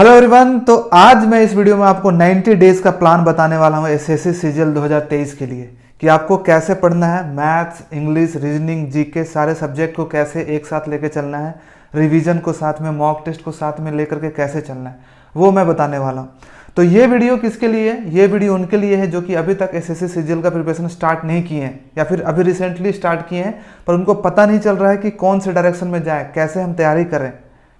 Hello everyone. तो आज मैं इस वीडियो में आपको 90 डेज का प्लान बताने वाला हूँ एसएससी सीजीएल 2023 के लिए कि आपको कैसे पढ़ना है। मैथ्स, इंग्लिश, रीजनिंग, जीके सारे सब्जेक्ट को कैसे एक साथ लेके चलना है, रिवीजन को साथ में, मॉक टेस्ट को साथ में लेकर के कैसे चलना है, वो मैं बताने वाला हूँ। तो ये वीडियो किसके लिए है? ये वीडियो उनके लिए है जो कि अभी तक एसएससी सीजीएल का प्रिपरेशन स्टार्ट नहीं किए हैं या फिर अभी रिसेंटली स्टार्ट किए हैं पर उनको पता नहीं चल रहा है कि कौन से डायरेक्शन में जाए, कैसे हम तैयारी करें,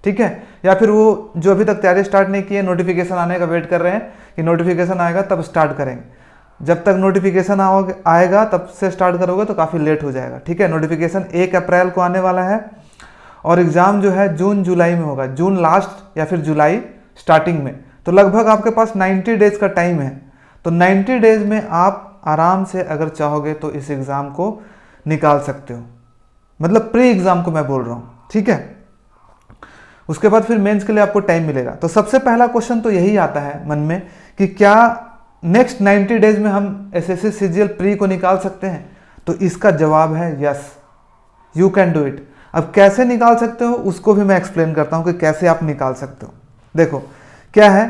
ठीक है। या फिर वो जो अभी तक तैयारी स्टार्ट नहीं की है, नोटिफिकेशन आने का वेट कर रहे हैं कि नोटिफिकेशन आएगा तब स्टार्ट करेंगे। जब तक नोटिफिकेशन आएगा तब से स्टार्ट करोगे तो काफ़ी लेट हो जाएगा, ठीक है। नोटिफिकेशन 1 अप्रैल को आने वाला है और एग्ज़ाम जो है जून जुलाई में होगा, जून लास्ट या फिर जुलाई स्टार्टिंग में। तो लगभग आपके पास 90 डेज का टाइम है। तो 90 डेज में आप आराम से अगर चाहोगे तो इस एग्ज़ाम को निकाल सकते हो, मतलब प्री एग्ज़ाम को मैं बोल रहा हूँ, ठीक है। उसके बाद फिर मेंस के लिए आपको टाइम मिलेगा। तो सबसे पहला क्वेश्चन तो यही आता है मन में कि क्या नेक्स्ट 90 डेज में हम एसएससी सीजीएल प्री को निकाल सकते हैं? तो इसका जवाब है yes, you can do it. अब कैसे निकाल सकते हो उसको भी मैं एक्सप्लेन करता हूं कि कैसे आप निकाल सकते हो। देखो क्या है,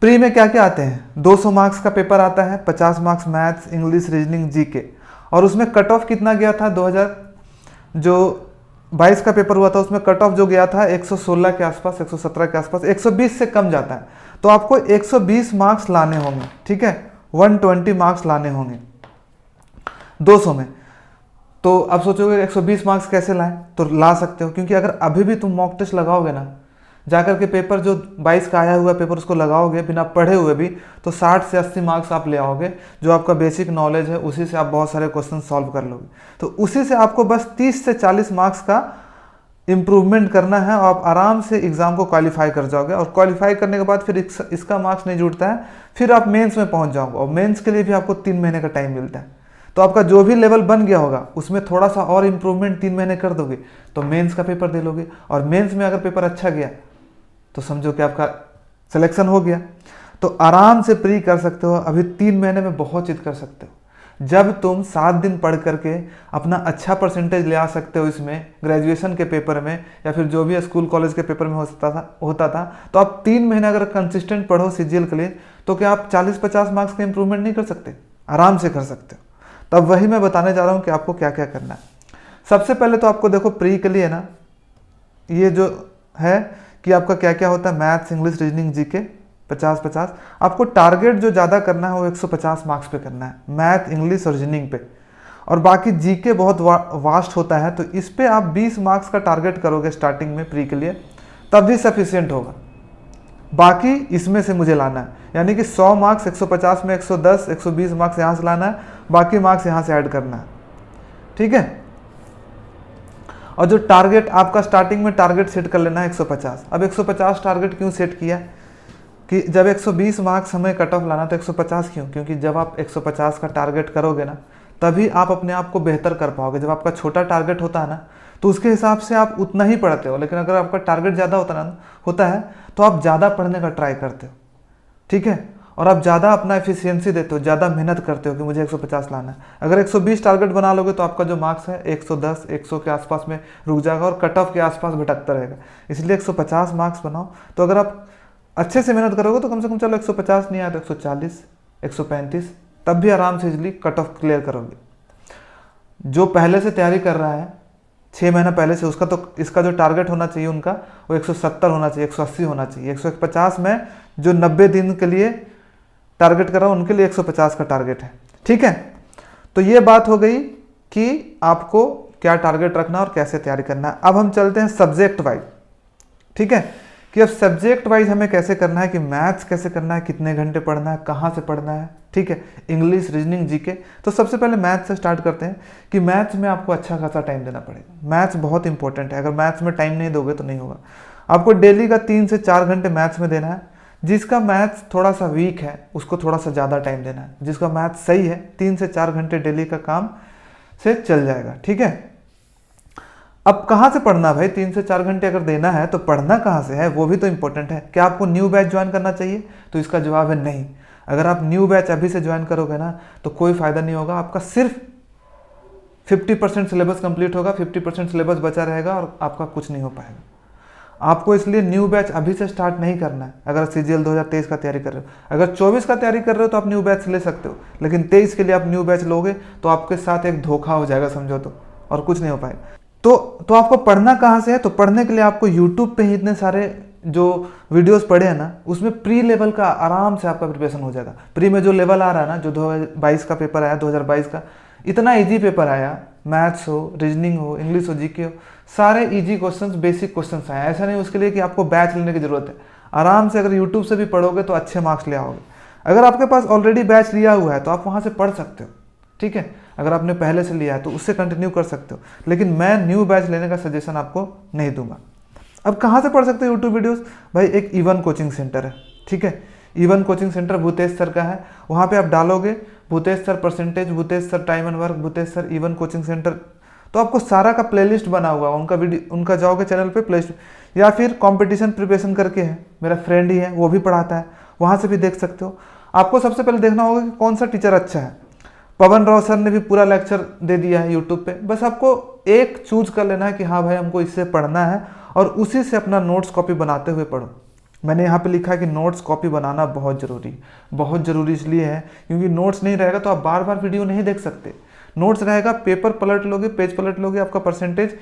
प्री में क्या क्या आते हैं। 200 मार्क्स का पेपर आता है, 50 marks maths, English, reasoning, GK. और उसमें कट ऑफ कितना गया था? 2022 का पेपर हुआ था, उसमें कट ऑफ जो गया था 116 के आसपास, 117 के आसपास, 120 से कम जाता है। तो आपको 120 मार्क्स लाने होंगे, ठीक है। 120 मार्क्स लाने होंगे 200 में। तो अब सोचोगे 120 मार्क्स कैसे लाएं? तो ला सकते हो, क्योंकि अगर अभी भी तुम मॉक टेस्ट लगाओगे ना, जाकर के पेपर जो 22 का आया हुआ पेपर उसको लगाओगे बिना पढ़े हुए भी, तो 60 से 80 मार्क्स आप ले आओगे। जो आपका बेसिक नॉलेज है उसी से आप बहुत सारे क्वेश्चन सॉल्व कर लोगे। तो उसी से आपको बस 30 से 40 मार्क्स का इम्प्रूवमेंट करना है और आप आराम से एग्जाम को क्वालिफाई कर जाओगे। और क्वालिफाई करने के बाद फिर इसका मार्क्स नहीं जुड़ता है, फिर आप मेंस में पहुंच जाओगे और मेंस के लिए भी आपको 3 महीने का टाइम मिलता है। तो आपका जो भी लेवल बन गया होगा उसमें थोड़ा सा और इम्प्रूवमेंट 3 महीने कर दोगे तो मेंस का पेपर दे लोगे। और मेंस में अगर पेपर अच्छा गया तो समझो कि आपका सिलेक्शन हो गया। तो आराम से प्री कर सकते हो, अभी 3 महीने में बहुत चीज़ कर सकते हो। जब तुम 7 दिन पढ़ करके अपना अच्छा परसेंटेज ले आ सकते हो इसमें, ग्रेजुएशन के पेपर में या फिर जो भी स्कूल कॉलेज के पेपर में होता था, तो आप 3 महीने अगर कंसिस्टेंट पढ़ो सीजीएल के लिए तो क्या आप 40-50 मार्क्स का इंप्रूवमेंट नहीं कर सकते? आराम से कर सकते हो। तब वही मैं बताने जा रहा हूँ कि आपको क्या क्या करना है। सबसे पहले तो आपको देखो प्री के लिए ना, ये जो है कि आपका क्या क्या होता है, मैथ्स, इंग्लिश, रीजनिंग, जीके 50-50। आपको टारगेट जो ज़्यादा करना है वो 150 मार्क्स पे करना है, मैथ, इंग्लिश और रीजनिंग पे। और बाकी जीके बहुत वास्ट होता है, तो इस पे आप 20 मार्क्स का टारगेट करोगे स्टार्टिंग में प्री के लिए, तब भी सफिशियंट होगा। बाकी इसमें से मुझे लाना है, यानी कि 100 मार्क्स 150 में 110, 120 मार्क्स यहाँ से लाना है, बाकी मार्क्स यहाँ से ऐड करना है, ठीक है। और जो टारगेट आपका स्टार्टिंग में टारगेट सेट कर लेना है 150। अब 150 टारगेट क्यों सेट किया कि जब 120 मार्क्स हमें कट ऑफ लाना तो 150 क्यों? क्योंकि जब आप 150 का टारगेट करोगे ना तभी आप अपने आप को बेहतर कर पाओगे। जब आपका छोटा टारगेट होता है ना तो उसके हिसाब से आप उतना ही पढ़ते हो, लेकिन अगर आपका टारगेट ज़्यादा होता है तो आप ज़्यादा पढ़ने का ट्राई करते हो, ठीक है। और आप ज़्यादा अपना एफिशिएंसी देते हो, ज़्यादा मेहनत करते हो कि मुझे 150 लाना है। अगर 120 टारगेट बना लोगे तो आपका जो मार्क्स है 110, 100 के आसपास में रुक जाएगा और कट ऑफ के आसपास भटकता रहेगा। इसलिए 150 मार्क्स बनाओ। तो अगर आप अच्छे से मेहनत करोगे तो कम से कम, चलो 150 नहीं आया तो 140, 135, तब भी आराम से इजली कट ऑफ क्लियर करोगे। जो पहले से तैयारी कर रहा है 6 महीना पहले से, उसका तो इसका जो टारगेट होना चाहिए उनका वो 170 होना चाहिए, 180 होना चाहिए। 150 में जो 90 दिन के लिए टारगेट कर रहा हूं उनके लिए 150 का टारगेट है, ठीक है। तो ये बात हो गई कि आपको क्या टारगेट रखना और कैसे तैयारी करना है। अब हम चलते हैं सब्जेक्ट वाइज, ठीक है, कि अब सब्जेक्ट वाइज हमें कैसे करना है, कि मैथ्स कैसे करना है, कितने घंटे पढ़ना है, कहाँ से पढ़ना है, ठीक है। English, reasoning, GK. तो सबसे पहले मैथ्स से स्टार्ट करते हैं कि मैथ्स में आपको अच्छा खासा टाइम देना पड़ेगा। मैथ्स बहुत इंपॉर्टेंट है, अगर मैथ्स में टाइम नहीं दोगे तो नहीं होगा। आपको डेली का 3 से 4 घंटे मैथ्स में देना है। जिसका मैथ्स थोड़ा सा वीक है उसको थोड़ा सा ज़्यादा टाइम देना है, जिसका मैथ्स सही है 3 से 4 घंटे डेली का काम से चल जाएगा, ठीक है। अब कहाँ से पढ़ना भाई? 3 से 4 घंटे अगर देना है तो पढ़ना कहाँ से है, वो भी तो इंपॉर्टेंट है। क्या आपको न्यू बैच ज्वाइन करना चाहिए? तो इसका जवाब है नहीं। अगर आप न्यू बैच अभी से ज्वाइन करोगे ना तो कोई फ़ायदा नहीं होगा। आपका सिर्फ 50% सिलेबस कंप्लीट होगा, 50% सिलेबस बचा रहेगा और आपका कुछ नहीं हो पाएगा। आपको इसलिए न्यू बैच अभी से स्टार्ट नहीं करना है। अगर CGL 2023 का तैयारी कर रहे हो, अगर 24 का तैयारी कर रहे हो तो आप न्यू बैच ले सकते हो, लेकिन 23 के लिए आप न्यू बैच लोगे तो आपके साथ एक धोखा हो जाएगा, समझो तो, और कुछ नहीं हो पाएगा। तो आपको पढ़ना कहाँ से है? तो पढ़ने के लिए आपको यूट्यूब पे ही इतने सारे जो वीडियोस पढ़े हैं ना, उसमें प्री लेवल का आराम से आपका प्रिपरेशन हो जाएगा। प्री में जो लेवल आ रहा है ना, जो 2022 का पेपर आया, 2022 का इतना इजी पेपर आया, मैथ्स हो, रीजनिंग हो, इंग्लिश हो, जीके हो, सारे इजी क्वेश्चंस, बेसिक क्वेश्चंस आए। ऐसा नहीं उसके लिए कि आपको बैच लेने की जरूरत है। आराम से अगर यूट्यूब से भी पढ़ोगे तो अच्छे मार्क्स ले आओगे। अगर आपके पास ऑलरेडी बैच लिया हुआ है तो आप वहाँ से पढ़ सकते हो, ठीक है। अगर आपने पहले से लिया है तो उससे कंटिन्यू कर सकते हो, लेकिन मैं न्यू बैच लेने का सजेशन आपको नहीं दूंगा। अब कहाँ से पढ़ सकते हो यूट्यूब वीडियोस? भाई एक E1 कोचिंग सेंटर है, ठीक है। E1 coaching centre Bhutesh sir का है। वहाँ पे आप डालोगे Bhutesh sir percentage, Bhutesh sir time and work, Bhutesh sir E1 coaching centre, तो आपको सारा का प्लेलिस्ट बना हुआ उनका वीडियो, उनका जाओगे चैनल पे प्लेलिस्ट। या फिर कंपटीशन प्रिपरेशन करके है, मेरा फ्रेंड ही है, वो भी पढ़ाता है, वहाँ से भी देख सकते हो। आपको सबसे पहले देखना होगा कि कौन सा टीचर अच्छा है। पवन राव सर ने भी पूरा लेक्चर दे दिया है यूट्यूब पे, बस आपको एक चूज कर लेना है कि हाँ भाई हमको इससे पढ़ना है, और उसी से अपना नोट्स कॉपी बनाते हुए पढ़ो। मैंने यहाँ पे लिखा है कि नोट्स कॉपी बनाना बहुत ज़रूरी है। बहुत ज़रूरी इसलिए है क्योंकि नोट्स नहीं रहेगा तो आप बार बार वीडियो नहीं देख सकते। नोट्स रहेगा, पेपर पलट लोगे, पेज पलट लोगे, आपका परसेंटेज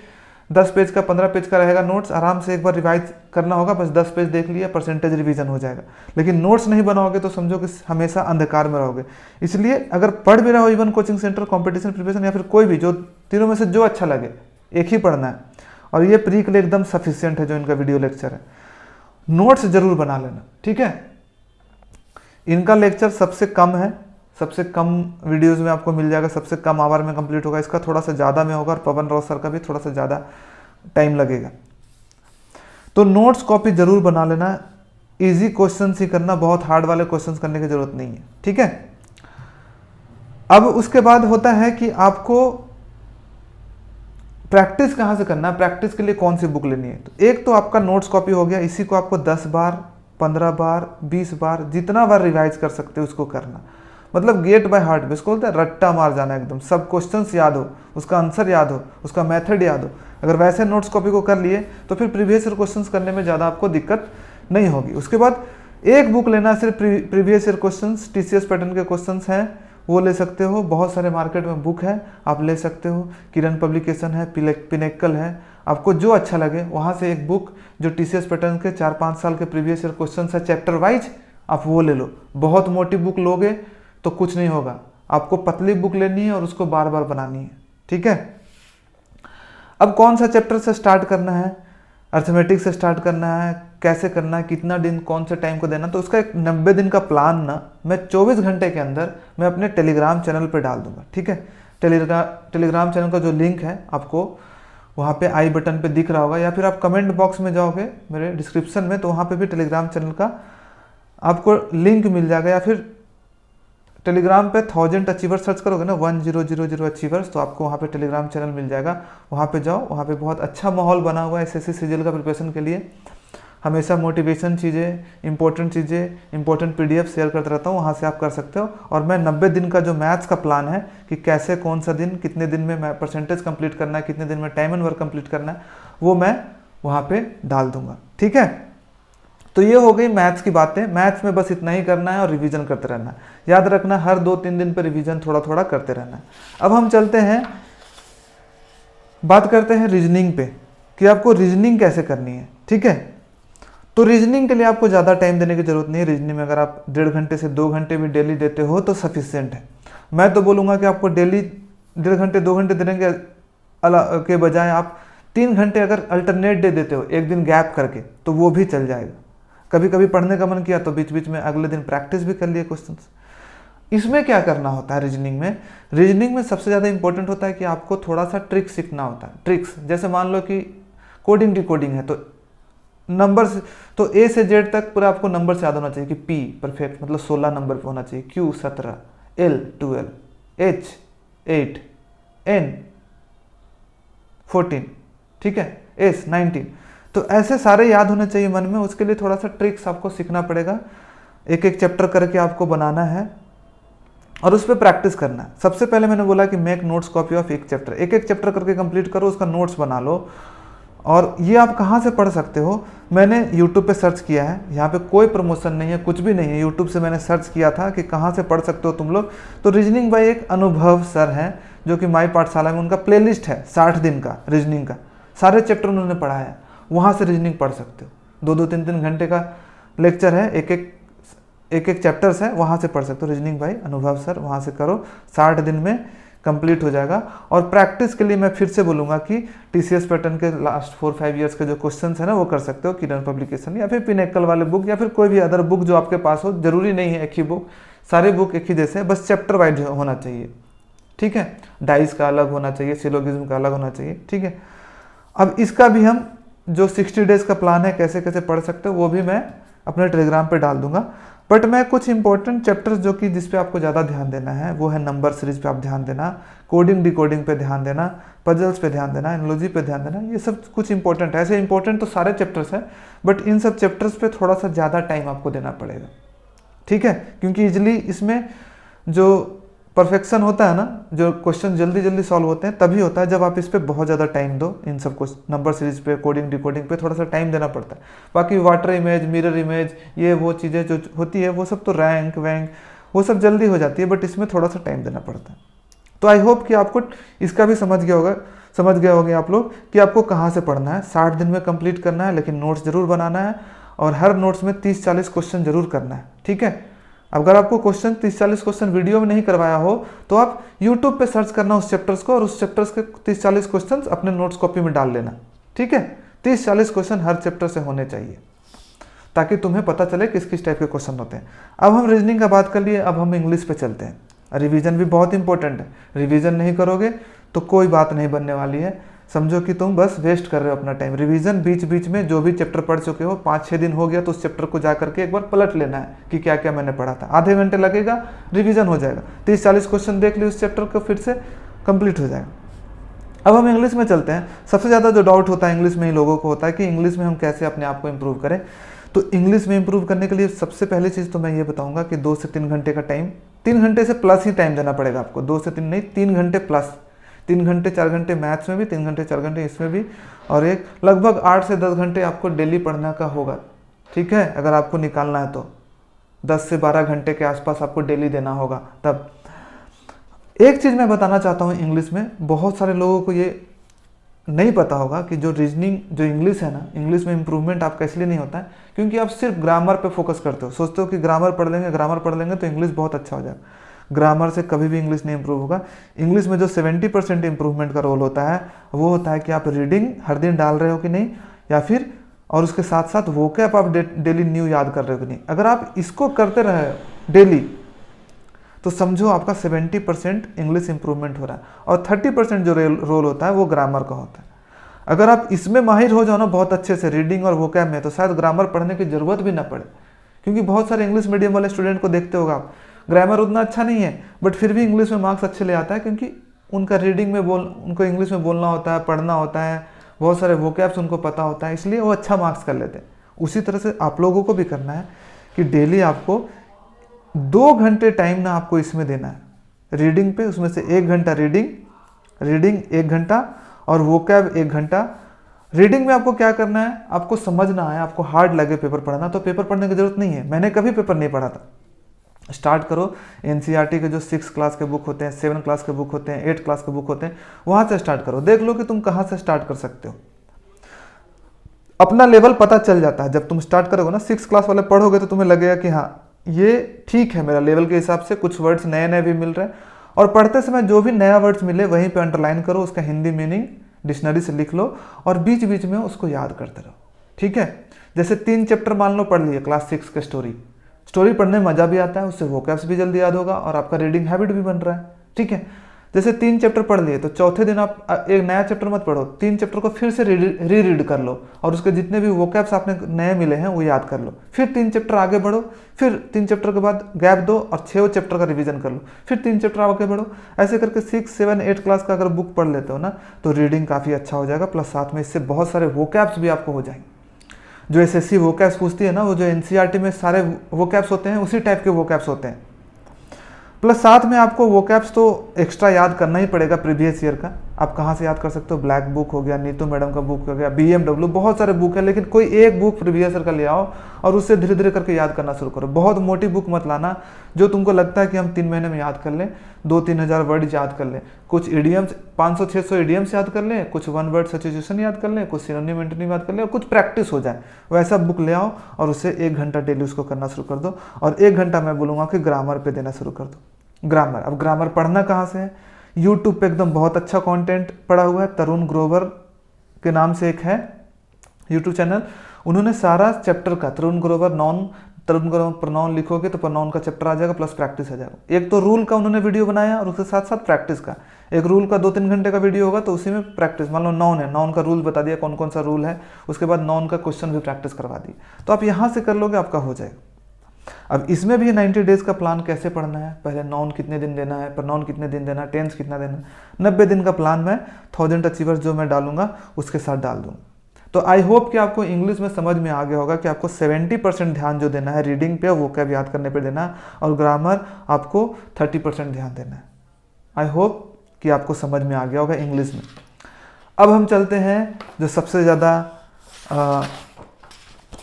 10 पेज का 15 पेज का रहेगा नोट्स, आराम से एक बार रिवाइज करना होगा, बस 10 पेज देख लिया, परसेंटेज रिवीजन हो जाएगा। लेकिन नोट्स नहीं बनाओगे तो समझो कि हमेशा अंधकार में रहोगे। इसलिए अगर पढ़ भी रहे हो E1 coaching centre, competition preparation, या फिर कोई भी, जो तीनों में से जो अच्छा लगे, एक ही पढ़ना है। और ये प्री के लिए एकदम सफिशियंट है जो इनका वीडियो लेक्चर है। नोट्स जरूर बना लेना, ठीक है। इनका लेक्चर सबसे कम है, सबसे कम वीडियोस में आपको मिल जाएगा, सबसे कम आवर में कंप्लीट होगा। इसका थोड़ा सा ज़्यादा में होगा, और पवन राव सर का भी थोड़ा सा ज़्यादा टाइम लगेगा। तो नोट्स कॉपी जरूर बना लेना। इजी क्वेश्चन ही करना, बहुत हार्ड वाले क्वेश्चन करने की जरूरत नहीं है, ठीक है। अब उसके बाद होता है कि आपको प्रैक्टिस कहाँ से करना है, प्रैक्टिस के लिए कौन सी बुक लेनी है। तो एक तो आपका नोट्स कॉपी हो गया, इसी को आपको 10 बार, 15 बार, 20 बार, जितना बार रिवाइज कर सकते हो उसको करना। मतलब गेट बाय हार्ट, इसको बोलते हैं रट्टा मार जाना एकदम, सब क्वेश्चंस याद हो, उसका आंसर याद हो, उसका मेथड याद हो। अगर वैसे नोट्स कॉपी को कर लिए तो फिर प्रीवियस ईयर क्वेश्चंस करने में ज़्यादा आपको दिक्कत नहीं होगी। उसके बाद एक बुक लेना, सिर्फ previous year questions, TCS pattern के क्वेश्चंस हैं वो ले सकते हो। बहुत सारे मार्केट में बुक है, आप ले सकते हो। किरण पब्लिकेशन है, पिनेकल है, आपको जो अच्छा लगे वहाँ से एक बुक जो TCS पैटर्न के 4-5 साल के प्रीवियस ईयर क्वेश्चन है चैप्टर वाइज, आप वो ले लो। बहुत मोटी बुक लोगे तो कुछ नहीं होगा, आपको पतली बुक लेनी है और उसको बार बार बनानी है, ठीक है। अब कौन सा चैप्टर से स्टार्ट करना है, अर्थमेटिक से स्टार्ट करना है, कैसे करना है, कितना दिन कौन से टाइम को देना, तो उसका एक 90 दिन का प्लान ना मैं 24 घंटे के अंदर मैं अपने टेलीग्राम चैनल पे डाल दूंगा, ठीक है। टेलीग्राम चैनल का जो लिंक है आपको वहाँ पे आई बटन पे दिख रहा होगा, या फिर आप कमेंट बॉक्स में जाओगे मेरे डिस्क्रिप्शन में, तो वहाँ पे भी टेलीग्राम चैनल का आपको लिंक मिल जाएगा। या फिर टेलीग्राम पे 1000 अचीवर्स सर्च करोगे ना, 1000 अचीवर्स, तो आपको वहाँ पे टेलीग्राम चैनल मिल जाएगा। वहाँ पे जाओ, वहाँ पे बहुत अच्छा माहौल बना हुआ है SSC CGL का प्रिपरेशन के लिए। हमेशा मोटिवेशन चीज़ें, इंपॉर्टेंट PDF शेयर करता रहता हूँ, वहाँ से आप कर सकते हो। और मैं 90 दिन का जो मैथ्स का प्लान है कि कैसे कौन सा दिन कितने दिन में मैं परसेंटेज कंप्लीट करना है, कितने दिन में टाइम एंड वर्क कंप्लीट करना है, वो मैं वहाँ पे डाल दूंगा, ठीक है। तो ये हो गई मैथ्स की बातें। मैथ्स में बस इतना ही करना है और रिवीजन करते रहना है। याद रखना, हर 2-3 दिन पर रिवीजन थोड़ा थोड़ा करते रहना है। अब हम चलते हैं, बात करते हैं रीजनिंग पे कि आपको रीजनिंग कैसे करनी है, ठीक है। तो रीजनिंग के लिए आपको ज़्यादा टाइम देने की जरूरत नहीं है। रीजनिंग में अगर आप 1.5 घंटे से 2 घंटे भी डेली देते हो तो सफिशिएंट है। मैं तो बोलूँगा कि आपको डेली 1.5 घंटे 2 घंटे देने के बजाय आप 3 घंटे अगर अल्टरनेट डे देते हो, एक दिन गैप करके, तो वो भी चल जाएगा। कभी कभी पढ़ने का मन किया तो बीच बीच में अगले दिन प्रैक्टिस भी कर लिए क्वेश्चंस। इसमें क्या करना होता है रीजनिंग में सबसे ज़्यादा इंपॉर्टेंट होता है कि आपको थोड़ा सा ट्रिक सीखना होता है। ट्रिक्स जैसे मान लो कि कोडिंग डिकोडिंग है, तो नंबर्स, तो A से Z तक पूरा आपको नंबर से याद होना चाहिए कि P परफेक्ट मतलब 16 नंबर पे होना चाहिए, Q 17, L 12, H 8, N 14, ठीक है, S 19। तो ऐसे सारे याद होने चाहिए मन में। उसके लिए थोड़ा सा ट्रिक्स आपको सीखना पड़ेगा। एक एक चैप्टर करके आपको बनाना है और उस पर प्रैक्टिस करना है। सबसे पहले मैंने बोला कि मेक नोट्स कॉपी ऑफ एक चैप्टर, एक एक चैप्टर करके कंप्लीट करो, उसका नोट्स बना लो और ये आप कहाँ से पढ़ सकते हो, मैंने YouTube पे सर्च किया है, यहाँ पे कोई प्रमोशन नहीं है, कुछ भी नहीं है, YouTube से मैंने सर्च किया था कि कहाँ से पढ़ सकते हो तुम लोग। तो रीजनिंग बाय एक अनुभव सर हैं, जो कि माई पाठशाला में उनका प्लेलिस्ट है 60 दिन का रीजनिंग का, सारे चैप्टर उन्होंने पढ़ा है, वहाँ से रीजनिंग पढ़ सकते हो। 2-2 3-3 घंटे का लेक्चर है, एक चैप्टर्स है, वहाँ से पढ़ सकते हो। रीजनिंग बाय अनुभव सर, वहाँ से करो, 60 दिन में कंप्लीट हो जाएगा। और प्रैक्टिस के लिए मैं फिर से बोलूँगा कि TCS पैटर्न के लास्ट 4-5 ईयर्स के जो क्वेश्चन है ना, वो कर सकते हो किरण पब्लिकेशन या फिर पिनेकल वाले बुक या फिर कोई भी अदर बुक जो आपके पास हो। जरूरी नहीं है एक ही बुक, सारे बुक एक ही जैसे, बस चैप्टर वाइज होना चाहिए, ठीक है। डाइस का अलग होना चाहिए, सिलोगिज्म का अलग होना चाहिए, ठीक है। अब इसका भी हम जो 60 डेज का प्लान है कैसे कैसे पढ़ सकते हो, वो भी मैं अपने टेलीग्राम पे डाल दूंगा। बट मैं कुछ इंपॉर्टेंट चैप्टर्स जो कि जिस पे आपको ज़्यादा ध्यान देना है वो है नंबर सीरीज पे आप ध्यान देना, कोडिंग डिकोडिंग पे ध्यान देना, पजल्स पे ध्यान देना, एनालॉजी पे ध्यान देना। ये सब कुछ इंपॉर्टेंट है, ऐसे इंपॉर्टेंट तो सारे चैप्टर्स हैं, बट इन सब चैप्टर्स पे थोड़ा सा ज़्यादा टाइम आपको देना पड़ेगा, ठीक है। क्योंकि इजली इसमें जो परफेक्शन होता है ना, जो क्वेश्चन जल्दी जल्दी सॉल्व होते हैं तभी होता है जब आप इस पर बहुत ज़्यादा टाइम दो। इन सब कुछ नंबर सीरीज पे, कोडिंग डिकोडिंग पे थोड़ा सा टाइम देना पड़ता है। बाकी वाटर इमेज, मिरर इमेज, ये वो चीज़ें जो होती है वो सब तो रैंक वैंक वो सब जल्दी हो जाती है, बट इसमें थोड़ा सा टाइम देना पड़ता है। तो आई होप कि आपको इसका भी समझ गया होंगे आप लोग कि आपको कहाँ से पढ़ना है। 60 दिन में कंप्लीट करना है, लेकिन नोट्स जरूर बनाना है और हर नोट्स में 30-40 क्वेश्चन जरूर करना है, ठीक है। अगर आपको क्वेश्चन 30-40 क्वेश्चन वीडियो में नहीं करवाया हो तो आप YouTube पे सर्च करना उस चैप्टर्स को और उस चैप्टर्स के 30-40 क्वेश्चन अपने नोट्स कॉपी में डाल लेना, ठीक है। 30-40 क्वेश्चन हर चैप्टर से होने चाहिए ताकि तुम्हें पता चले किस किस टाइप के क्वेश्चन होते हैं। अब हम रीजनिंग का बात कर लिए, अब हम इंग्लिश पे चलते हैं। रिवीजन भी बहुत इंपॉर्टेंट है, रिवीजन नहीं करोगे तो कोई बात नहीं बनने वाली है, समझो कि तुम बस वेस्ट कर रहे हो अपना टाइम। रिवीजन बीच बीच में जो भी चैप्टर पढ़ चुके हो, 5-6 दिन हो गया तो उस चैप्टर को जा करके एक बार पलट लेना है कि क्या क्या मैंने पढ़ा था। आधे घंटे लगेगा, रिवीजन हो जाएगा। 30-40 क्वेश्चन देख लिए उस चैप्टर को, फिर से कंप्लीट हो जाएगा। अब हम इंग्लिश में चलते हैं। सबसे ज़्यादा जो डाउट होता है इंग्लिश में ही लोगों को होता है कि इंग्लिश में हम कैसे अपने आप को इम्प्रूव करें। तो इंग्लिश में इम्प्रूव करने के लिए सबसे पहली चीज़ तो मैं ये बताऊँगा कि 2 से 3 घंटे का टाइम, 3 घंटे से प्लस ही टाइम देना पड़ेगा आपको, 2 से 3 नहीं, 3 घंटे प्लस। 3 घंटे 4 घंटे मैथ्स में भी, 3 घंटे 4 घंटे इसमें भी, और एक लगभग 8 से 10 घंटे आपको डेली पढ़ना का होगा, ठीक है। अगर आपको निकालना है तो 10 से 12 घंटे के आसपास आपको डेली देना होगा। तब एक चीज़ मैं बताना चाहता हूँ इंग्लिश में, बहुत सारे लोगों को ये नहीं पता होगा कि जो रीजनिंग जो इंग्लिश है ना, इंग्लिश में इंप्रूवमेंट आपका इसलिए नहीं होता है क्योंकि आप सिर्फ ग्रामर पे फोकस करते हो। सोचते हो कि ग्रामर पढ़ लेंगे तो इंग्लिश बहुत अच्छा हो जाएगा। ग्रामर से कभी भी इंग्लिश नहीं इंप्रूव होगा। इंग्लिश में जो 70% इंप्रूवमेंट का रोल होता है वो होता है कि आप रीडिंग हर दिन डाल रहे हो कि नहीं, या फिर और उसके साथ साथ वोकैब आप डेली न्यू याद कर रहे हो कि नहीं। अगर आप इसको करते रहे डेली तो समझो आपका 70% इंग्लिश इंप्रूवमेंट हो रहा है, और 30% जो रोल होता है वो ग्रामर का होता है। अगर आप इसमें माहिर हो जाओ ना बहुत अच्छे से, रीडिंग और वोकैब में, तो शायद ग्रामर पढ़ने की ज़रूरत भी ना पड़े। क्योंकि बहुत सारे इंग्लिश मीडियम वाले स्टूडेंट को देखते होगा आप, ग्रामर उतना अच्छा नहीं है बट फिर भी इंग्लिश में मार्क्स अच्छे ले आता है, क्योंकि उनका रीडिंग में उनको इंग्लिश में बोलना होता है, पढ़ना होता है, बहुत सारे वोकैब्स उनको पता होता है, इसलिए वो अच्छा मार्क्स कर लेते हैं। उसी तरह से आप लोगों को भी करना है कि डेली आपको 2 घंटे टाइम ना आपको इसमें देना है रीडिंग पे। उसमें से 1 घंटा रीडिंग 1 घंटा और वोकैब 1 घंटा। रीडिंग में आपको क्या करना है, आपको समझना है। आपको हार्ड लगे पेपर पढ़ना तो पेपर पढ़ने की जरूरत नहीं है। मैंने कभी पेपर नहीं पढ़ा था। स्टार्ट करो NCERT के जो 6 क्लास के बुक होते हैं, 7 क्लास के बुक होते हैं, 8 क्लास के बुक होते हैं, वहाँ से स्टार्ट करो। देख लो कि तुम कहाँ से स्टार्ट कर सकते हो। अपना लेवल पता चल जाता है जब तुम स्टार्ट करोगे ना। 6 क्लास वाले पढ़ोगे तो तुम्हें लगेगा कि हाँ ये ठीक है, मेरा लेवल के हिसाब से कुछ वर्ड्स नए नए भी मिल रहे हैं। और पढ़ते समय जो भी नया वर्ड्स मिले वहीं पे अंडरलाइन करो, उसका हिंदी मीनिंग डिक्शनरी से लिख लो और बीच बीच में उसको याद करते रहो, ठीक है। जैसे 3 चैप्टर मान लो पढ़ लिए क्लास 6 के स्टोरी पढ़ने में मजा भी आता है, उससे वोकैब्स भी जल्दी याद होगा और आपका रीडिंग हैबिट भी बन रहा है, ठीक है। जैसे 3 चैप्टर पढ़ लिए तो चौथे दिन आप एक नया चैप्टर मत पढ़ो, 3 चैप्टर को फिर से रीड कर लो और उसके जितने भी वोकैब्स आपने नए मिले हैं वो याद कर लो। फिर 3 चैप्टर आगे बढ़ो, फिर 3 चैप्टर के बाद गैप दो और 6 चैप्टर का रिवीजन कर लो, फिर 3 चैप्टर आगे बढ़ो। ऐसे करके 6, 7, 8 क्लास का अगर बुक पढ़ लेते हो ना तो रीडिंग काफ़ी अच्छा हो जाएगा। प्लस साथ में इससे बहुत सारे वोकैब्स भी आपको हो जाएंगे। जो SSC वोकैब्स पूछती है ना, वो जो NCERT में सारे वोकैब्स होते हैं उसी टाइप के वोकैब्स होते हैं। प्लस साथ में आपको वोकैब्स तो एक्स्ट्रा याद करना ही पड़ेगा प्रीवियस ईयर का, आप कहाँ से याद कर सकते हो, ब्लैक बुक हो गया, नीतू मैडम का बुक हो गया, BMW, बहुत सारे बुक है, लेकिन कोई एक बुक प्रीवियस ईयर का ले आओ और उससे धीरे धीरे करके याद करना शुरू करो। बहुत मोटी बुक मत लाना जो तुमको लगता है कि हम 3 महीने में याद कर लें, 2-3 हज़ार वर्ड याद कर लें, कुछ इडियम्स 500-600 इडियम्स याद कर लें, कुछ वन वर्ड सब्स्टिट्यूशन याद कर लें, कुछ सिनोनिम एंटोनिम याद कर लें और कुछ प्रैक्टिस हो जाए। वैसा बुक ले आओ और उससे 1 घंटा डेली उसको करना शुरू कर दो और 1 घंटा मैं बोलूँगा कि ग्रामर पे देना शुरू कर दो। ग्रामर, अब ग्रामर पढ़ना कहाँ से है, यूट्यूब पे एकदम बहुत अच्छा कंटेंट पड़ा हुआ है, तरुण ग्रोवर के नाम से एक है यूट्यूब चैनल, उन्होंने सारा चैप्टर का तरुण ग्रोवर प्रोनाउन लिखोगे तो प्रोनाउन का चैप्टर आ जाएगा प्लस प्रैक्टिस आ जाएगा। एक तो रूल का उन्होंने वीडियो बनाया और उसके साथ साथ प्रैक्टिस का, एक रूल का 2-3 घंटे का वीडियो होगा तो उसी में प्रैक्टिस, मान लो नाउन है, नाउन का रूल बता दिया कौन कौन सा रूल है, उसके बाद नाउन का क्वेश्चन भी प्रैक्टिस करवा दी, तो आप यहाँ से कर लोगे आपका हो जाएगा। अब इसमें भी 90 डेज का प्लान कैसे पढ़ना है, पहले नाउन कितने दिन देना है, प्रोनाउन कितने दिन देना है, टेंस कितना देना है, 90 दिन का प्लान मैं 1000 अचीवर्स जो मैं डालूंगा उसके साथ डाल दूंगा। तो आई होप कि आपको इंग्लिश में समझ में आ गया होगा कि आपको 70% ध्यान जो देना है रीडिंग पे, वो कैब याद करने पे देना है, और ग्रामर आपको 30% ध्यान देना है। आई होप कि आपको समझ में आ गया होगा इंग्लिश में। अब हम चलते हैं जो सबसे ज़्यादा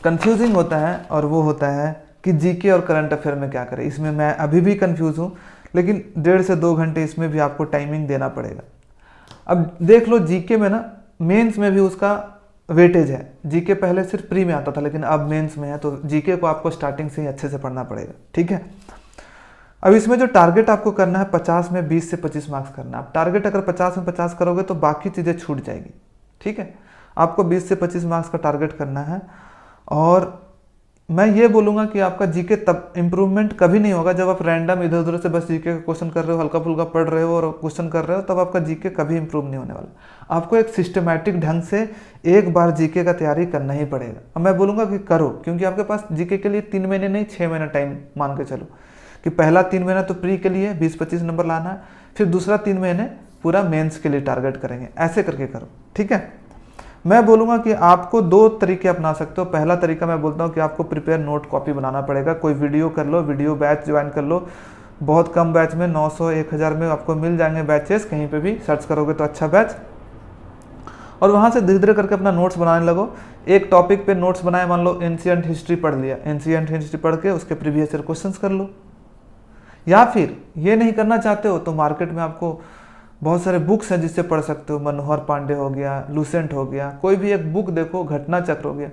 कंफ्यूजिंग होता है, और वो होता है कि जीके और करंट अफेयर में क्या करें। इसमें मैं अभी भी कंफ्यूज हूँ, लेकिन 1.5 से 2 घंटे इसमें भी आपको टाइमिंग देना पड़ेगा। अब देख लो जीके में ना, मेंस में भी उसका वेटेज है। जीके पहले सिर्फ प्री में आता था, लेकिन अब मेंस में है, तो जीके को आपको स्टार्टिंग से ही अच्छे से पढ़ना पड़ेगा, ठीक है। अब इसमें जो टारगेट आपको करना है 50 में 20 से 25 मार्क्स करना है। आप टारगेट अगर 50 में 50 करोगे तो बाकी चीज़ें छूट जाएगी, ठीक है। आपको 20 से 25 मार्क्स का टारगेट करना है, और मैं ये बोलूँगा कि आपका जीके तब इम्प्रूवमेंट कभी नहीं होगा जब आप रैंडम इधर उधर से बस जीके का क्वेश्चन कर रहे हो, हल्का फुल्का पढ़ रहे हो और क्वेश्चन कर रहे हो, तब आपका जीके कभी इम्प्रूव नहीं होने वाला। आपको एक सिस्टमैटिक ढंग से एक बार जीके का तैयारी करना ही पड़ेगा। अब मैं बोलूँगा कि करो, क्योंकि आपके पास जीके के लिए 3 महीने नहीं 6 महीना टाइम मान के चलो, कि पहला 3 महीना तो प्री के लिए 20-25 नंबर लाना है, फिर दूसरा 3 महीने पूरा मेंस के लिए टारगेट करेंगे, ऐसे करके करो, ठीक है। मैं बोलूँगा कि आपको 2 तरीके अपना सकते हो। पहला तरीका मैं बोलता हूँ कि आपको प्रिपेयर नोट कॉपी बनाना पड़ेगा, कोई वीडियो कर लो, वीडियो बैच ज्वाइन कर लो, बहुत कम बैच में 900-1000 में आपको मिल जाएंगे बैचेस, कहीं पे भी सर्च करोगे तो अच्छा बैच, और वहाँ से धीरे धीरे करके अपना नोट्स बनाने लगो। एक टॉपिक पे नोट्स बनाए, मान लो एंशिएंट हिस्ट्री पढ़ लिया, एंशिएंट हिस्ट्री पढ़ के उसके प्रीवियस ईयर क्वेश्चंस कर लो। या फिर ये नहीं करना चाहते हो तो मार्केट में आपको बहुत सारे बुक्स हैं जिससे पढ़ सकते हो, मनोहर पांडे हो गया, लूसेंट हो गया, कोई भी एक बुक देखो, घटना चक्र हो गया,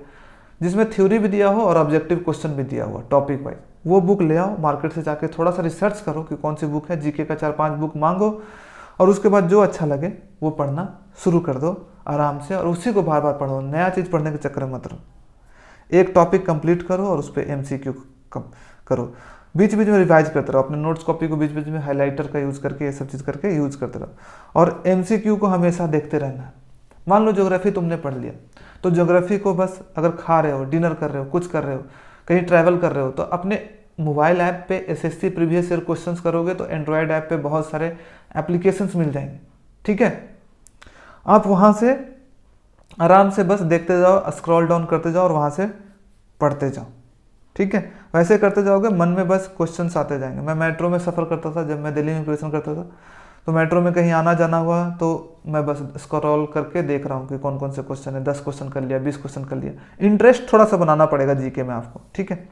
जिसमें थ्योरी भी दिया हो और ऑब्जेक्टिव क्वेश्चन भी दिया हुआ टॉपिक वाइज, वो बुक ले आओ। मार्केट से जाके थोड़ा सा रिसर्च करो कि कौन सी बुक है, जीके का 4-5 बुक मांगो, और उसके बाद जो अच्छा लगे वो पढ़ना शुरू कर दो आराम से, और उसी को बार बार पढ़ो, नया चीज़ पढ़ने के चक्कर में मत रहो। एक टॉपिक कंप्लीट करो और उस पर MCQ करो, बीच बीच में रिवाइज करते रहो, अपने नोट्स कॉपी को बीच बीच में हाइलाइटर का यूज़ करके, ये सब चीज़ करके यूज़ करते रहो, और MCQ को हमेशा देखते रहना है। मान लो ज्योग्राफी तुमने पढ़ लिया, तो ज्योग्राफी को बस अगर खा रहे हो, डिनर कर रहे हो, कुछ कर रहे हो, कहीं ट्रैवल कर रहे हो, तो अपने मोबाइल ऐप पे SSC प्रीवियस ईयर क्वेश्चंस करोगे तो एंड्रॉयड ऐप पे बहुत सारे एप्लीकेशंस मिल जाएंगे, ठीक है। आप वहाँ से आराम से बस देखते जाओ, स्क्रॉल डाउन करते जाओ और वहाँ से पढ़ते जाओ, ठीक है। वैसे करते जाओगे, मन में बस क्वेश्चंस आते जाएंगे। मैं मेट्रो में सफ़र करता था, जब मैं दिल्ली में प्रिपरेशन करता था, तो मेट्रो में कहीं आना जाना हुआ तो मैं बस स्क्रॉल करके देख रहा हूँ कि कौन कौन से क्वेश्चन है, 10 क्वेश्चन कर लिया, 20 क्वेश्चन कर लिया। इंटरेस्ट थोड़ा सा बनाना पड़ेगा जीके में आपको, ठीक है।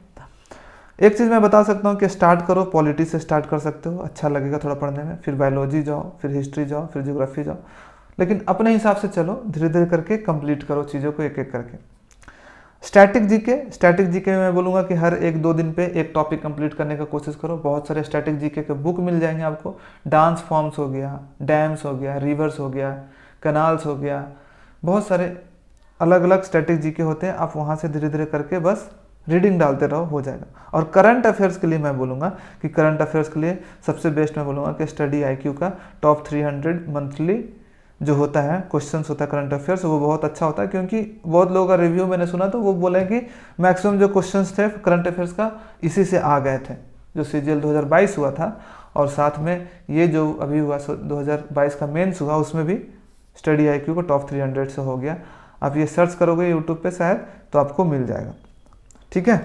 एक चीज़ मैं बता सकता हूँ कि स्टार्ट करो, पॉलिटी से स्टार्ट कर सकते हो, अच्छा लगेगा थोड़ा पढ़ने में, फिर बायोलॉजी जाओ, फिर हिस्ट्री जाओ, फिर ज्योग्राफी जाओ, लेकिन अपने हिसाब से चलो, धीरे धीरे करके कंप्लीट करो चीज़ों को एक एक करके। स्टैटिक जीके में मैं बोलूँगा कि हर 1-2 दिन पे एक टॉपिक कंप्लीट करने का कोशिश करो। बहुत सारे स्टैटिक जीके के बुक मिल जाएंगे आपको, डांस फॉर्म्स हो गया, डैम्स हो गया, रिवर्स हो गया, कनाल्स हो गया, बहुत सारे अलग अलग स्टैटिक जीके होते हैं। आप वहाँ से धीरे धीरे करके बस रीडिंग डालते रहो, हो जाएगा। और करंट अफेयर्स के लिए मैं बोलूँगा कि करंट अफेयर्स के लिए सबसे बेस्ट मैं बोलूँगा कि स्टडी IQ का टॉप 300 मंथली जो होता है क्वेश्चंस होता है करंट अफेयर्स, वो बहुत अच्छा होता है, क्योंकि बहुत लोगों का रिव्यू मैंने सुना तो वो बोले कि मैक्सिमम जो क्वेश्चंस थे करंट अफेयर्स का इसी से आ गए थे, जो CGL 2022 हुआ था, और साथ में ये जो अभी हुआ 2022 का मेंस हुआ, उसमें भी स्टडी IQ को टॉप 300 से हो गया। आप ये सर्च करोगे यूट्यूब पे शायद तो आपको मिल जाएगा, ठीक है।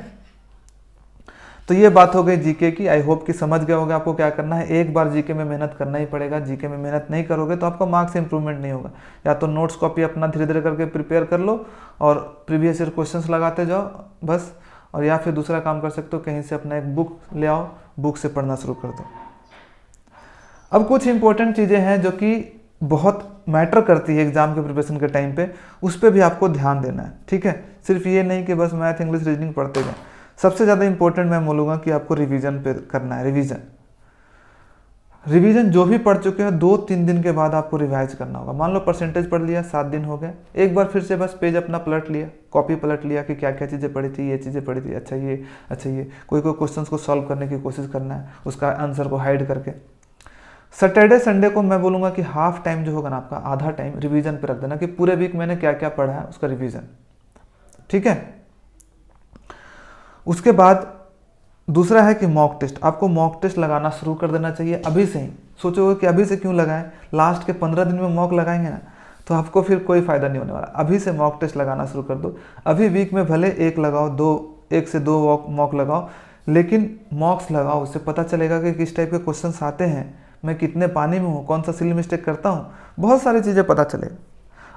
तो ये बात हो गई जीके की। आई होप कि समझ गए होगे आपको क्या करना है। एक बार जीके में मेहनत करना ही पड़ेगा। जीके में मेहनत नहीं करोगे तो आपका मार्क्स इंप्रूवमेंट नहीं होगा। या तो नोट्स कॉपी अपना धीरे धीरे करके प्रिपेयर कर लो और प्रीवियस ईयर क्वेश्चंस लगाते जाओ बस। और या फिर दूसरा काम कर सकते हो, कहीं से अपना एक बुक ले आओ, बुक से पढ़ना शुरू कर दो। अब कुछ इंपॉर्टेंट चीज़ें हैं जो कि बहुत मैटर करती है एग्जाम के प्रिपरेशन के टाइम पे, उस पर भी आपको ध्यान देना है, ठीक है। सिर्फ ये नहीं कि बस मैथ इंग्लिश रीजनिंग पढ़ते जाएं। सबसे ज़्यादा इंपॉर्टेंट मैं बोलूँगा कि आपको रिवीजन पे करना है। रिवीजन जो भी पढ़ चुके हैं 2-3 दिन के बाद आपको रिवाइज करना होगा। मान लो परसेंटेज पढ़ लिया, 7 दिन हो गए, एक बार फिर से बस पेज अपना पलट लिया, कॉपी पलट लिया कि क्या क्या चीज़ें पढ़ी थी, ये चीज़ें पढ़ी थी, अच्छा ये कोई क्वेश्चंस को सॉल्व करने की कोशिश करना है, उसका आंसर को हाइड करके। सैटरडे संडे को मैं बोलूँगा कि हाफ टाइम जो होगा ना आपका, आधा टाइम रिवीजन पे रख देना कि पूरे वीक मैंने क्या क्या पढ़ा है उसका रिवीजन, ठीक है। उसके बाद दूसरा है कि मॉक टेस्ट। आपको मॉक टेस्ट लगाना शुरू कर देना चाहिए अभी से ही। सोचोगे कि अभी से क्यों लगाएं, लास्ट के 15 दिन में मॉक लगाएंगे ना तो आपको फिर कोई फ़ायदा नहीं होने वाला। अभी से मॉक टेस्ट लगाना शुरू कर दो। अभी वीक में भले एक लगाओ, 1 से 2 मॉक लगाओ, लेकिन मॉक्स लगाओ, उससे पता चलेगा कि किस टाइप के क्वेश्चंस आते हैं, मैं कितने पानी में हूँ, कौन सा सिली मिस्टेक करता हूँ, बहुत सारी चीज़ें पता चलेगा।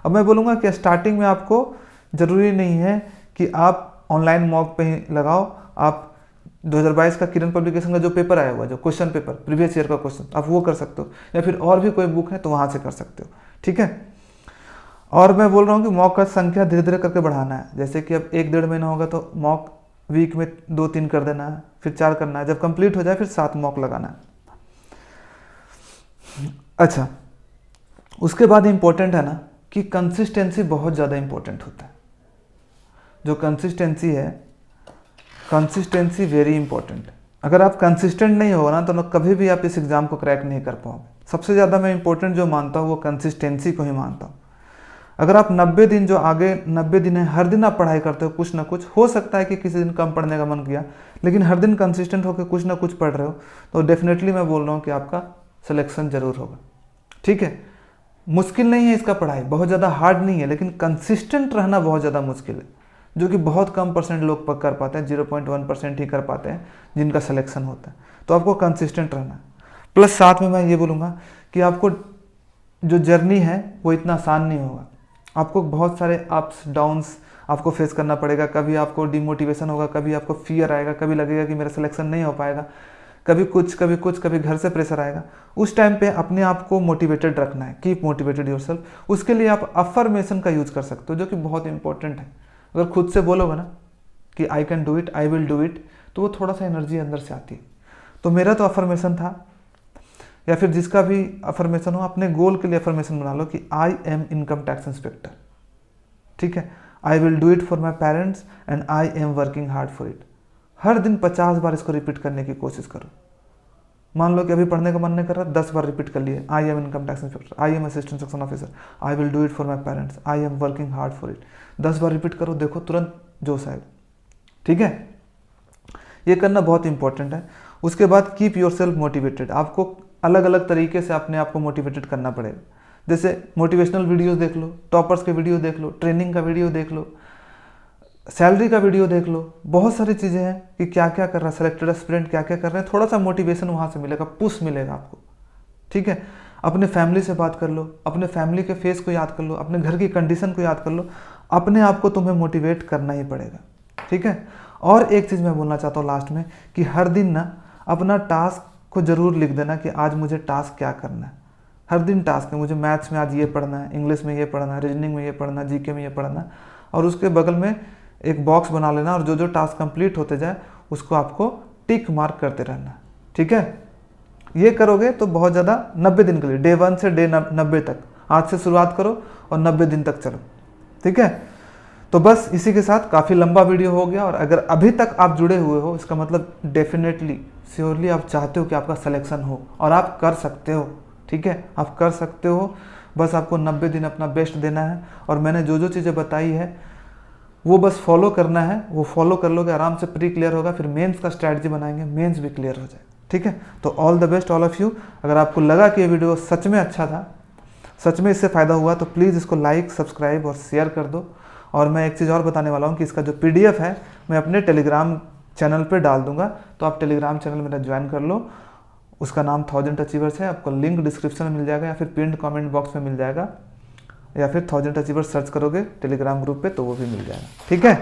अब मैं बोलूँगा कि स्टार्टिंग में आपको ज़रूरी नहीं है कि आप ऑनलाइन मॉक पे ही लगाओ। आप 2022 का किरण पब्लिकेशन का जो पेपर आया हुआ है, जो क्वेश्चन पेपर प्रीवियस ईयर का क्वेश्चन, आप वो कर सकते हो, या फिर और भी कोई बुक है तो वहाँ से कर सकते हो, ठीक है। और मैं बोल रहा हूँ कि मॉक का संख्या धीरे धीरे करके बढ़ाना है। जैसे कि अब 1-1.5 महीना होगा तो मॉक वीक में 2-3 कर देना है, फिर 4 करना है, जब कंप्लीट हो जाए फिर 7 मॉक लगाना है। अच्छा, उसके बाद इंपॉर्टेंट है ना कि कंसिस्टेंसी बहुत ज़्यादा इंपॉर्टेंट होता है। जो कंसिस्टेंसी है, कंसिस्टेंसी वेरी इंपॉर्टेंट। अगर आप कंसिस्टेंट नहीं हो ना तो कभी भी आप इस एग्ज़ाम को क्रैक नहीं कर पाओगे। सबसे ज़्यादा मैं इंपॉर्टेंट जो मानता हूँ वो कंसिस्टेंसी को ही मानता हूँ। अगर आप 90 दिन, जो आगे 90 दिन है, हर दिन आप पढ़ाई करते हो कुछ ना कुछ, हो सकता है कि किसी दिन कम पढ़ने का मन किया, लेकिन हर दिन कंसिस्टेंट होकर कुछ ना कुछ पढ़ रहे हो तो डेफिनेटली मैं बोल रहा हूँ कि आपका सिलेक्शन जरूर होगा, ठीक है। मुश्किल नहीं है इसका पढ़ाई, बहुत ज़्यादा हार्ड नहीं है, लेकिन कंसिस्टेंट रहना बहुत ज़्यादा मुश्किल है, जो कि बहुत कम परसेंट लोग कर पाते हैं। 0.1% ही कर पाते हैं जिनका सिलेक्शन होता है। तो आपको कंसिस्टेंट रहना है। प्लस साथ में मैं ये बोलूँगा कि आपको जो जर्नी है वो इतना आसान नहीं होगा। आपको बहुत सारे अप्स डाउन्स आपको फेस करना पड़ेगा। कभी आपको डिमोटिवेशन होगा, कभी आपको फियर आएगा, कभी लगेगा कि मेरा सिलेक्शन नहीं हो पाएगा, कभी कुछ कभी घर से प्रेशर आएगा। उस टाइम पे अपने आप को मोटिवेटेड रखना है, कीप मोटिवेटेड योरसेल्फ। उसके लिए आप अफर्मेशन का यूज़ कर सकते हो, जो कि बहुत इंपॉर्टेंट है। अगर खुद से बोलोगे ना कि I can do it, I will do it, तो वो थोड़ा सा एनर्जी अंदर से आती है। तो मेरा तो अफर्मेशन था, या फिर जिसका भी अफर्मेशन हो, अपने गोल के लिए अफर्मेशन बना लो कि I am income tax inspector, ठीक है। I will do it for my parents and I am working hard for it. हर दिन 50 बार इसको रिपीट करने की कोशिश करो। मान लो कि अभी पढ़ने का मन नहीं कर रहा, 10 बार रिपीट कर लिए, आई am income tax inspector, I am assistant section officer, I will do it for my parents, I am working hard for it. 10 bar repeat करो, देखो तुरंत जोश आएगा, ठीक है। ये करना बहुत इंपॉर्टेंट है। उसके बाद कीप योर सेल्फ मोटिवेटेड। आपको अलग अलग तरीके से अपने आप को मोटिवेटेड करना पड़ेगा। जैसे मोटिवेशनल वीडियोस देख लो, टॉपर्स के वीडियो देख लो, ट्रेनिंग का वीडियो देख लो, सैलरी का वीडियो देख लो। बहुत सारी चीज़ें हैं कि क्या क्या कर रहा है सेलेक्टेड एस्पिरेंट, क्या क्या कर रहे हैं। थोड़ा सा मोटिवेशन वहाँ से मिलेगा, पुश मिलेगा आपको, ठीक है। अपने फैमिली से बात कर लो, अपने फैमिली के फेस को याद कर लो, अपने घर की कंडीशन को याद कर लो। अपने आप को तुम्हें मोटिवेट करना ही पड़ेगा, ठीक है। और एक चीज़ मैं बोलना चाहता हूँ लास्ट में कि हर दिन ना अपना टास्क को ज़रूर लिख देना कि आज मुझे टास्क क्या करना है। हर दिन टास्क है, मुझे मैथ्स में आज ये पढ़ना है, इंग्लिश में ये पढ़ना है, रीजनिंग में ये पढ़ना है, जीके में ये पढ़ना है। और उसके बगल में एक बॉक्स बना लेना और जो जो टास्क कंप्लीट होते जाए उसको आपको टिक मार्क करते रहना, ठीक है। ये करोगे तो बहुत ज़्यादा 90 दिन के लिए, डे 1 से डे 90 तक, आज से शुरुआत करो और 90 दिन तक चलो, ठीक है। तो बस इसी के साथ काफ़ी लंबा वीडियो हो गया। और अगर अभी तक आप जुड़े हुए हो, इसका मतलब डेफिनेटली श्योरली आप चाहते हो कि आपका सिलेक्शन हो, और आप कर सकते हो, ठीक है। आप कर सकते हो, बस आपको 90 दिन अपना बेस्ट देना है। और मैंने जो जो चीज़ें बताई है वो बस फॉलो करना है। वो फॉलो कर लोगे, आराम से प्री क्लियर होगा, फिर मेंस का स्ट्रैटेजी बनाएंगे, मेंस भी क्लियर हो जाए, ठीक है। तो all the best all of you. अगर आपको लगा कि ये वीडियो सच में अच्छा था, सच में इससे फ़ायदा हुआ, तो प्लीज़ इसको लाइक, सब्सक्राइब और शेयर कर दो। और मैं एक चीज़ और बताने वाला हूँ कि इसका जो PDF है मैं अपने टेलीग्राम चैनल पे डाल दूंगा, तो आप टेलीग्राम चैनल मेरा ज्वाइन कर लो। उसका नाम 1000 अचीवर्स है, आपको लिंक डिस्क्रिप्शन में मिल जाएगा या फिर पिन कमेंट बॉक्स में मिल जाएगा, या फिर 1000 अचीवर्स सर्च करोगे टेलीग्राम ग्रुप पे तो वो भी मिल जाएगा। ठीक है,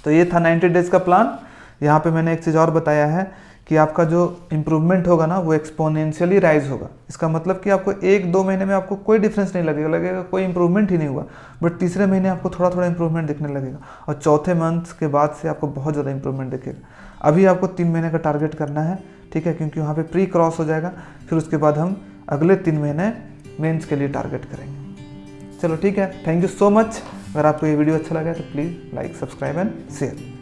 तो ये था 90 डेज का प्लान। यहाँ पे मैंने एक चीज़ और बताया है कि आपका जो इम्प्रूवमेंट होगा ना वो एक्सपोनेंशियली राइज होगा। इसका मतलब कि आपको 1-2 महीने में आपको कोई डिफरेंस नहीं लगेगा कोई इंप्रूवमेंट ही नहीं हुआ, बट तीसरे महीने आपको थोड़ा थोड़ा इंप्रूवमेंट दिखने लगेगा और चौथे मंथ के बाद से आपको बहुत ज़्यादा इंप्रूवमेंट दिखेगा। अभी आपको 3 महीने का टारगेट करना है, ठीक है, क्योंकि वहाँ पर प्री क्रॉस हो जाएगा, फिर उसके बाद हम अगले 3 महीने मेंस के लिए टारगेट करेंगे। चलो ठीक है, थैंक यू सो मच। अगर आपको ये वीडियो अच्छा लगा तो please like, subscribe and share.